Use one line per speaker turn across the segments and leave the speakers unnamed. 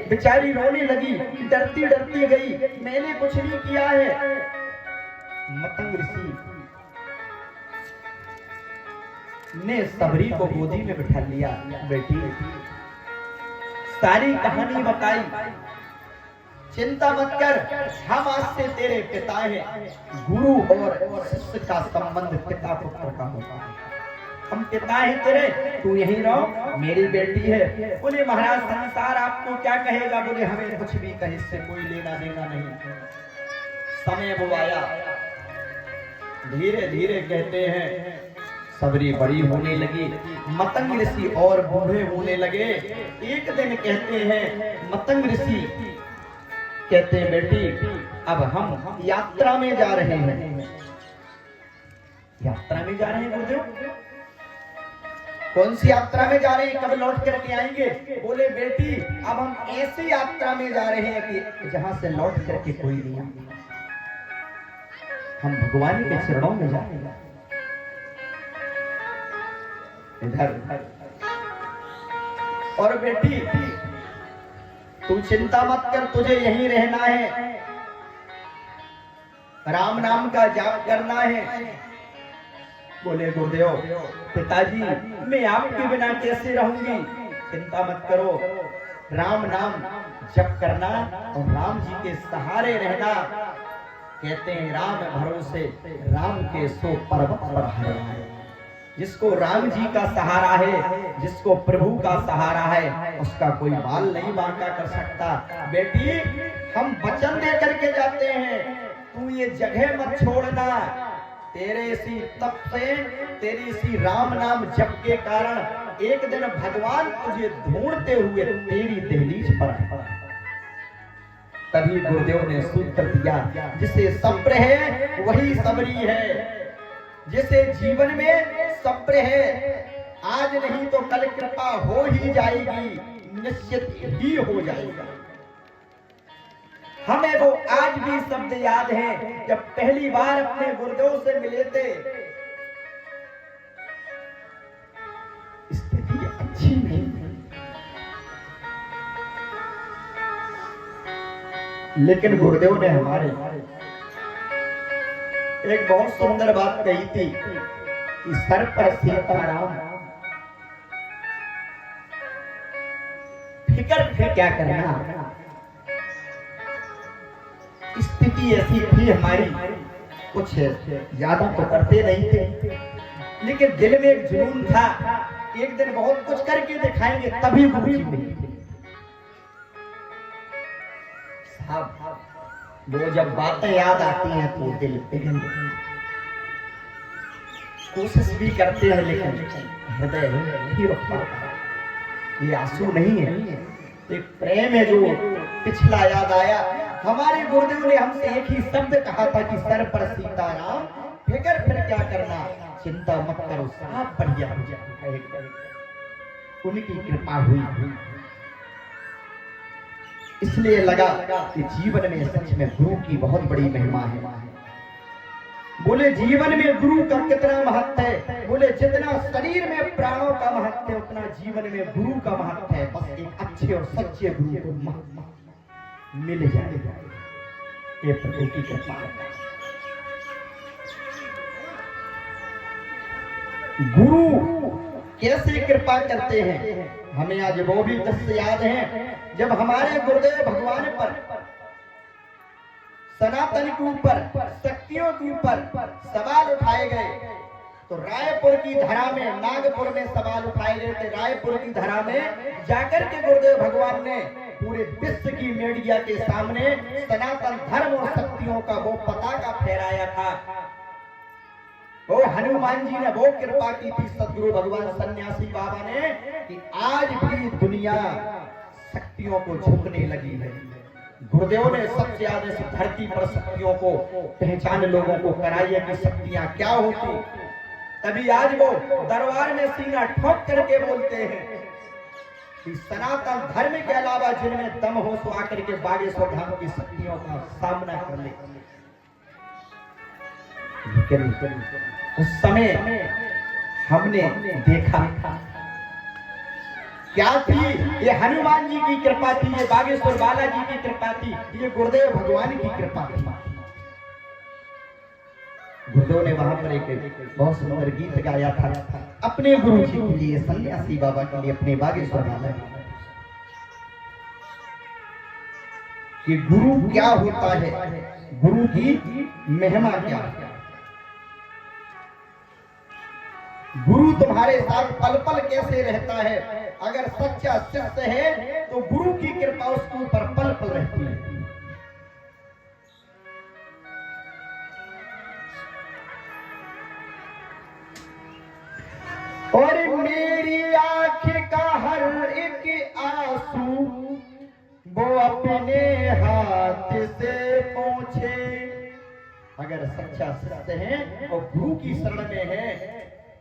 बेचारी रोने लगी, डरती डरती गई, मैंने कुछ नहीं किया है। मतंग ऋषि ने सबरी को गोदी में बिठा लिया। बेटी, सारी कहानी बताई, चिंता मत कर, हम आज से तेरे पिता हैं। गुरु और शिष्य का संबंध पिता पुत्र का होता है। हम पिता हैं तेरे, तू यहीं रहो, मेरी बेटी है। बोले महाराज संसार आपको क्या कहेगा? बोले हमें कुछ भी कहे, इससे कोई लेना देना नहीं। समय वो आया, धीरे धीरे कहते हैं सबरी बड़ी होने लगी, मतंग ऋषि और बूढ़े होने लगे। एक दिन कहते हैं मतंग ऋषि कहते हैं बेटी अब हम यात्रा में जा रहे हैं। यात्रा में जा रहे हैं गुरुदेव? कौन सी यात्रा में जा रहे हैं? कब लौट करके आएंगे? बोले बेटी अब हम ऐसी यात्रा में जा रहे हैं कि जहां से लौट करके कोई नहीं आएगा। हम भगवान के चरणों में जाएंगे। इधर और बेटी तू चिंता मत कर, तुझे यहीं रहना है, राम नाम का जाप करना है। बोले गुरुदेव पिताजी मैं आपके बिना कैसे रहूंगी? चिंता मत करो, राम नाम जप करना और राम जी के सहारे रहना। कहते हैं राम भरोसे राम के सो पर्वत पर है। जिसको राम जी का सहारा है, जिसको प्रभु का सहारा है, उसका कोई बाल नहीं बांका कर सकता। बेटी हम वचन दे करके जाते हैं, तू ये जगह मत छोड़ना। तेरे इसी तप से, तेरी इसी राम नाम जप के कारण एक दिन भगवान तुझे ढूंढते हुए तेरी दहलीज पर है। तभी गुरुदेव ने सूत्र दिया, जिसे सब्र है वही सबरी है। जिसे जीवन में सब्र है, आज नहीं तो कल कृपा हो ही जाएगी, निश्चित ही हो जाएगा। हमें वो आज भी शब्द याद है, जब पहली बार अपने गुरुदेव से मिले थे। स्थिति अच्छी नहीं थी, लेकिन गुरुदेव ने हमारे एक बहुत सुंदर बात कही थी कि सर पर सीताराम, फिक्र क्या करना। स्थिति ऐसी थी हमारी, कुछ ज्यादा तो करते नहीं थे, लेकिन दिल में एक जुनून था, एक दिन बहुत कुछ करके दिखाएंगे, तभी खुशी मिली थी। साहब वो जब बातें याद आती हैं तो दिल पिघल, कोशिश भी करते हैं लेकिन हृदय नहीं रुक पाता। ये आंसू नहीं है, एक प्रेम है जो पिछला याद आया। हमारे गुरुदेव ने हमसे एक ही शब्द कहा था कि सर पर सीताराम, फिक्र फिर क्या करना, चिंता मत करो, सब बढ़िया हो जाएगा। उनकी कृपा हुई, इसलिए लगा कि जीवन में सच में गुरु की बहुत बड़ी महिमा है। बोले जीवन में गुरु का कितना महत्व है? बोले जितना शरीर में प्राणों का महत्व है, उतना जीवन में गुरु का महत्व है। बस एक अच्छे और सच्चे गुरु को मिल जाएगा, ये प्रभु की कृपा है। गुरु कैसे कृपा करते हैं, हमें आज वो भी दृश्य याद है, जब हमारे गुरुदेव भगवान पर, सनातन के ऊपर, शक्तियों के ऊपर सवाल उठाए गए, तो रायपुर की धरा में, नागपुर में सवाल उठाए गए थे। रायपुर की धरा में जाकर के गुरुदेव भगवान ने पूरे विश्व की मीडिया के सामने सनातन धर्म और शक्तियों का वो पताका फहराया था। वो हनुमान जी ने वो कृपा की थी, सदगुरु भगवान सन्यासी बाबा ने, कि आज भी दुनिया शक्तियों को झुकने लगी है। गुरुदेव ने सबसे ज्यादा इस धरती पर शक्तियों को पहचान लोगों को कराई है कि शक्तियां क्या होती। तभी आज वो दरबार में सीना ठोक करके बोलते हैं कि सनातन धर्म के अलावा जिनमें दम हो सो आकर के बागेश्वर धाम की शक्तियों का सामना कर ले। लेकिन उस समय हमने देखा क्या थी? ये हनुमान जी की कृपा थी, ये बागेश्वर बालाजी की कृपा थी, ये गुरुदेव भगवान की कृपा थी। गुरुदेव ने वहां पर एक बहुत सुंदर गीत गाया था अपने गुरु जी के लिए, सन्यासी बाबा के लिए, अपने बागेश्वर बाला कि गुरु क्या होता है, गुरु की महिमा क्या है। गुरु तुम्हारे साथ पल पल कैसे रहता है। अगर सच्चा शिष्य है तो गुरु की कृपा उसके ऊपर पल पल रहती है। और मेरी आंख का हर एक आंसू वो अपने हाथ से पोंछे। अगर सच्चा शिष्य है और गुरु की शरण में है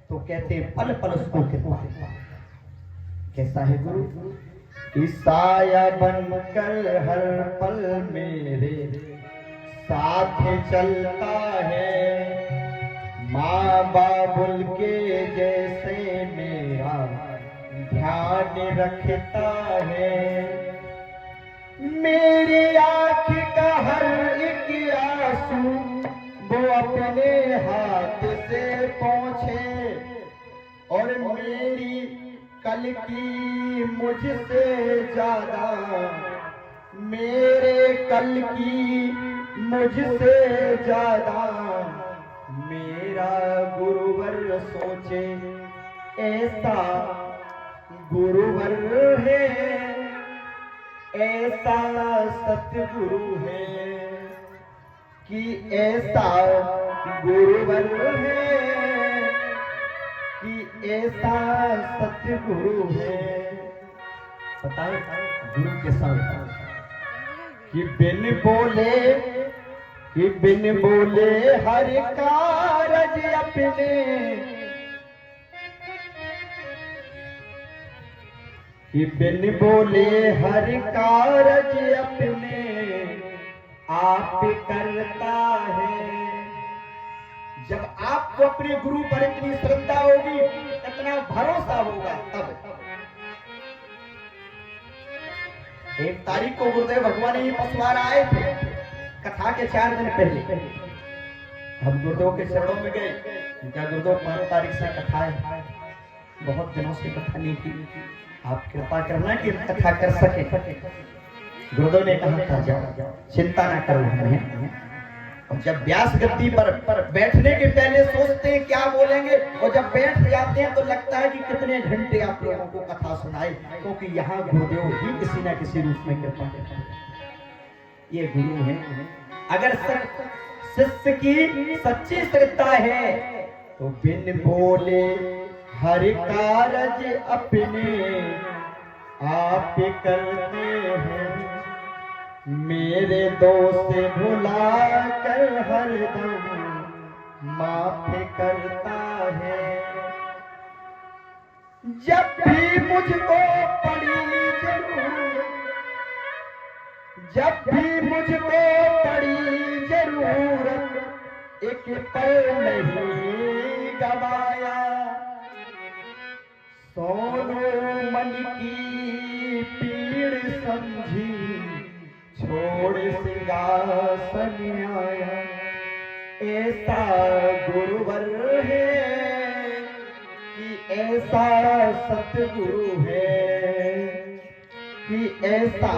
तो कहते पल पल उसको कृपा। कैसा है गुरु? साया बनकर हर पल मेरे साथ चलता है, माँ बाबुल के जैसे मेरा ध्यान रखता है। मेरी आंख का हर एक आंसू वो अपने हाथ से पोंछे। और मेरी कल की मुझसे ज्यादा, मेरे कल की मुझसे ज्यादा मेरा गुरुवर सोचे। ऐसा गुरुवर है, ऐसा सतगुरु है कि ऐसा गुरुवर है कि ऐसा सतगुरु है। पता है गुरु कैसा होता है? कि बिन बोले हर कारज अपने, कि बिन बोले हर कारज अपने आप करता है। जब आपको अपने गुरु पर इतनी श्रद्धा होगी, इतना भरोसा होगा, तब एक तारीख को गुरुदेव भगवान ही पसवार आए थे, कथा के 4 दिन पहले। हम गुरुदेव के चरणों में गए, क्या गुरुदेव 5 तारीख से कथा है, बहुत दिनों से कथा नहीं की, आप कृपा करना कि कथा कर सके। गुरुदेव ने कहा था जाओ, चिंता ना करो हमें। और जब व्यास गद्दी पर बैठने के पहले सोचते हैं क्या बोलेंगे, और जब बैठ जाते हैं तो लगता है कि कितने घंटे आप लोगों को कथा सुनाए, क्योंकि यहाँ गुरुदेव ही किसी न किसी रूप में कृपा करते हैं। ये गुरु है। अगर शिष्य की सच्ची श्रद्धा है तो बिन बोले हर कारज अपने आप करते हैं। मेरे दोस्त भुला कर हरदम माफ करता है। जब भी मुझको पड़ी जरूरत, जब भी मुझको पड़ी जरूरत, एक पल नहीं गवाया। सोनो मन की पीड़ समझी, छोड़ सिंहासन आया। ऐसा गुरुवर है कि ऐसा सतगुरु है, कि ऐसा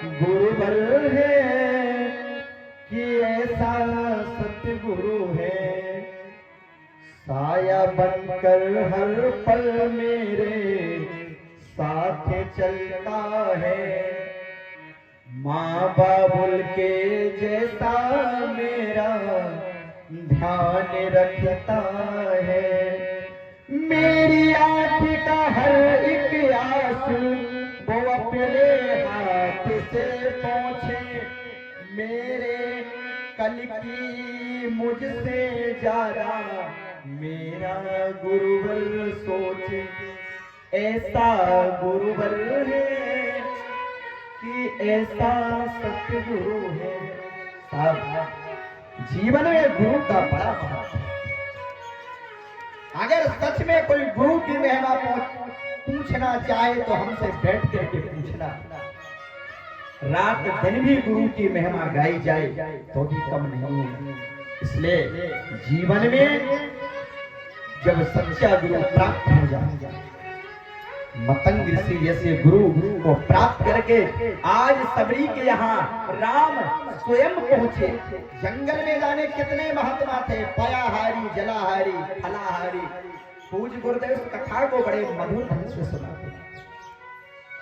गुरुवर है कि ऐसा सतगुरु है। साया बनकर हर पल मेरे साथ चलता है, माँ बाबुल के जैसा मेरा ध्यान रखता है। मेरी आँख का हर एक आंसू वो अपने हाथ से पोंछे। मेरे कल की मुझसे ज्यादा मेरा गुरुवर सोचे। ऐसा गुरुवर है कि ऐसा सतगुरु है। साहब जीवन में गुरु का बड़ा महत्व है। अगर सच में कोई गुरु की महिमा पूछना चाहे तो हमसे बैठ करके पूछना। रात दिन भी गुरु की महिमा गाई जाए तो भी कम नहीं है। इसलिए जीवन में जब सच्चा गुरु प्राप्त हो जाए, मतंग ऋषि जैसे गुरु को प्राप्त करके आज सबरी के यहाँ राम स्वयं पहुंचे। जंगल में जाने कितने महात्मा थे, पयाहारी, जलाहारी, फलाहारी। पूज्य गुरुदेव इस कथा को बड़े मधुर ढंग से सुनाते।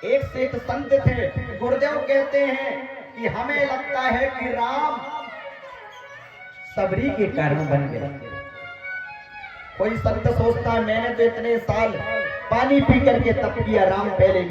एक से एक संत थे। गुरुदेव कहते हैं कि हमें लगता है कि राम सबरी के कारण बन गए। कोई संत सोचता मैंने तो इतने साल पानी पी करके तप किया, राम पहले